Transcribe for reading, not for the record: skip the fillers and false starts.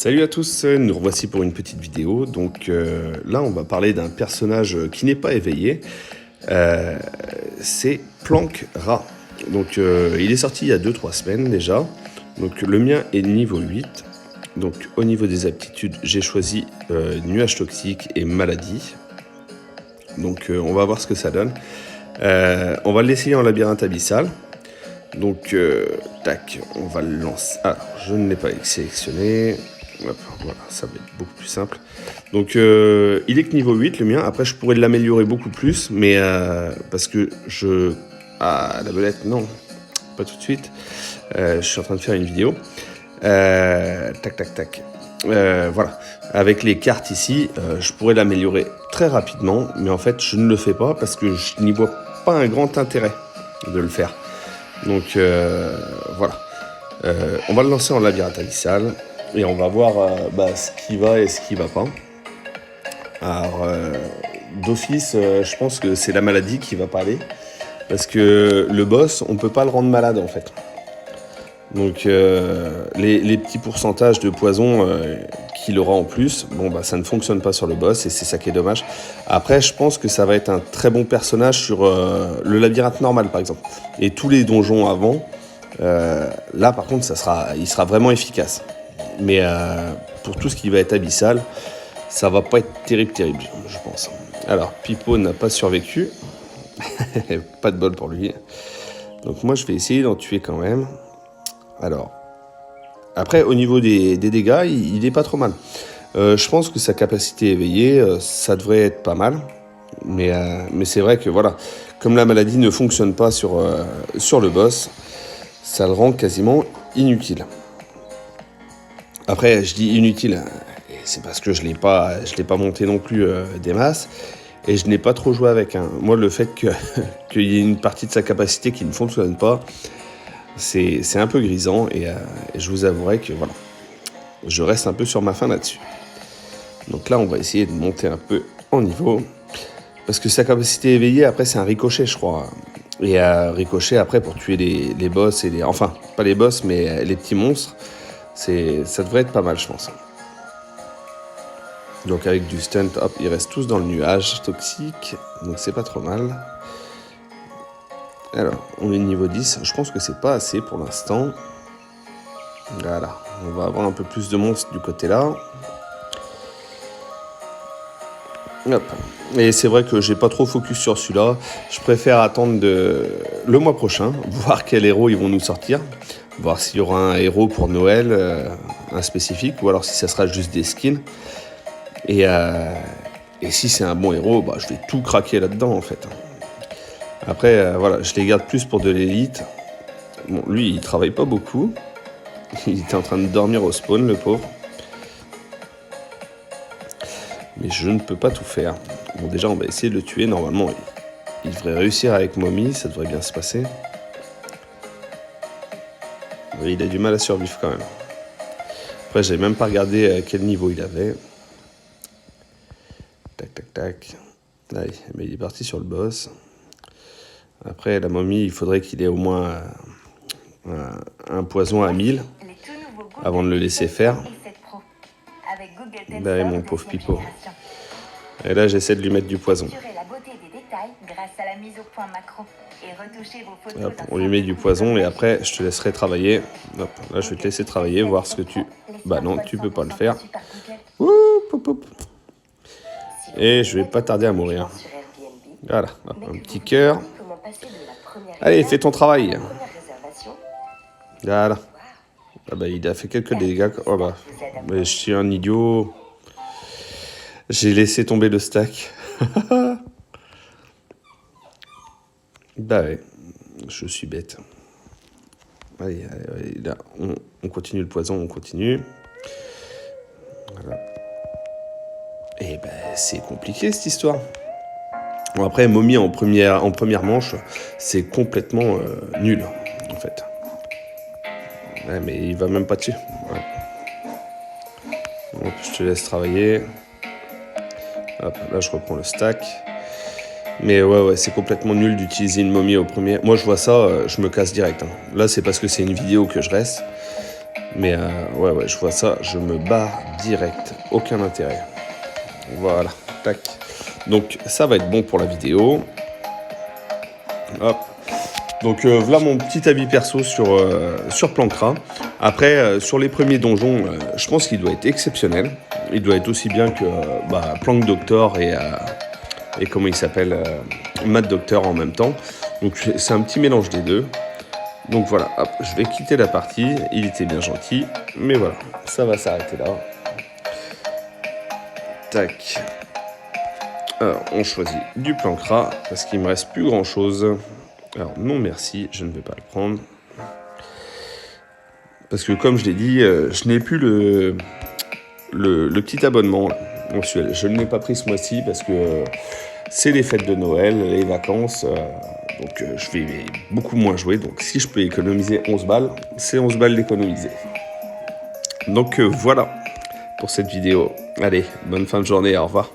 Salut à tous, nous revoici pour une petite vidéo. Donc là, on va parler d'un personnage qui n'est pas éveillé. C'est Planck Rat. Donc il est sorti il y a 2-3 semaines déjà. Donc le mien est niveau 8. Donc au niveau des aptitudes, j'ai choisi nuage toxique et maladie. Donc on va voir ce que ça donne. On va l'essayer en labyrinthe abyssal. Donc tac, on va le lancer. Alors, je ne l'ai pas sélectionné. Hop, voilà, ça va être beaucoup plus simple. Donc il est que niveau 8 le mien. Après je pourrais l'améliorer beaucoup plus, mais parce que je... Ah, la belette, non, pas tout de suite. Je suis en train de faire une vidéo. Tac, tac, tac. Voilà, avec les cartes ici, je pourrais l'améliorer très rapidement, mais en fait je ne le fais pas parce que je n'y vois pas un grand intérêt de le faire. Donc voilà, on va le lancer en labyrinthe abyssal. Et on va voir ce qui va et ce qui va pas. Alors, d'office, je pense que c'est la maladie qui va pas aller. Parce que le boss, on peut pas le rendre malade en fait. Donc, les petits pourcentages de poison qu'il aura en plus, ça ne fonctionne pas sur le boss et c'est ça qui est dommage. Après, je pense que ça va être un très bon personnage sur le labyrinthe normal par exemple. Et tous les donjons avant, là par contre, il sera vraiment efficace. Mais pour tout ce qui va être abyssal, ça va pas être terrible, je pense. Alors, Pipo n'a pas survécu. Pas de bol pour lui. Donc moi, je vais essayer d'en tuer quand même. Alors, après, au niveau des dégâts, il est pas trop mal. Je pense que sa capacité éveillée, ça devrait être pas mal. Mais c'est vrai que voilà, comme la maladie ne fonctionne pas sur le boss, ça le rend quasiment inutile. Après, je dis inutile, c'est parce que je l'ai pas monté non plus des masses, et je n'ai pas trop joué avec. Moi, le fait qu'il y ait une partie de sa capacité qui ne fonctionne pas, c'est un peu grisant, et je vous avouerai que voilà, je reste un peu sur ma faim là-dessus. Donc là, on va essayer de monter un peu en niveau, parce que sa capacité éveillée, après, c'est un ricochet, je crois. Et ricochet, après, pour tuer les boss, enfin, pas les boss, mais les petits monstres, ça devrait être pas mal, je pense. Donc avec du stunt, hop, ils restent tous dans le nuage toxique. Donc c'est pas trop mal. Alors, on est niveau 10. Je pense que c'est pas assez pour l'instant. Voilà, on va avoir un peu plus de monstres du côté là. Hop. Et c'est vrai que j'ai pas trop focus sur celui-là. Je préfère attendre le mois prochain, voir quel héros ils vont nous sortir. Voir s'il y aura un héros pour Noël, un spécifique, ou alors si ça sera juste des skins. Et si c'est un bon héros, je vais tout craquer là-dedans en fait. Après, voilà, je les garde plus pour de l'élite. Bon, lui, il travaille pas beaucoup. Il était en train de dormir au spawn, le pauvre. Mais je ne peux pas tout faire. Bon, déjà, on va essayer de le tuer. Normalement, il devrait réussir avec Mommy, ça devrait bien se passer. Mais il a du mal à survivre quand même. Après, j'avais même pas regardé quel niveau il avait. Tac, tac, tac. Allez, mais il est parti sur le boss. Après, la momie, il faudrait qu'il ait au moins un poison à 1000 avant de le laisser faire. Bah, mon pauvre Pipo. Et là, j'essaie de lui mettre du poison. Hop, on lui met du poison et après, je te laisserai travailler. Hop, là, je vais te laisser travailler, voir ce que tu... Bah non, tu peux pas le faire. Oup, oup, oup. Et je vais pas tarder à mourir. Voilà, hop, un petit cœur. Allez, fais ton travail. Voilà. Ah bah, il a fait quelques dégâts. Oh bah, mais je suis un idiot. J'ai laissé tomber le stack. Bah ouais, je suis bête. Allez, là, on continue le poison, on continue. Voilà. Et ben, c'est compliqué cette histoire. Bon, après, Mommy en première manche, c'est complètement nul, en fait. Ouais, mais il va même pas dessus. Ouais. Donc, je te laisse travailler. Hop, là, je reprends le stack. Mais ouais, c'est complètement nul d'utiliser une momie au premier. Moi, je vois ça, je me casse direct. Là, c'est parce que c'est une vidéo que je reste. Mais ouais, je vois ça, je me barre direct, aucun intérêt. Voilà, tac. Donc ça va être bon pour la vidéo. Hop. Donc voilà mon petit avis perso sur Plancra. Après, sur les premiers donjons, je pense qu'il doit être exceptionnel. Il doit être aussi bien que Plank Doctor et comment il s'appelle, Mad Doctor en même temps. Donc c'est un petit mélange des deux. Donc voilà, hop, je vais quitter la partie. Il était bien gentil, mais voilà, ça va s'arrêter là. Tac. Alors, on choisit du Plancra parce qu'il me reste plus grand chose. Alors non merci, je ne vais pas le prendre. Parce que comme je l'ai dit, je n'ai plus le petit abonnement mensuel. Je ne l'ai pas pris ce mois-ci parce que c'est les fêtes de Noël, les vacances. Donc je vais beaucoup moins jouer. Donc si je peux économiser 11 balles, c'est 11 balles d'économiser. Donc voilà pour cette vidéo. Allez, bonne fin de journée, au revoir.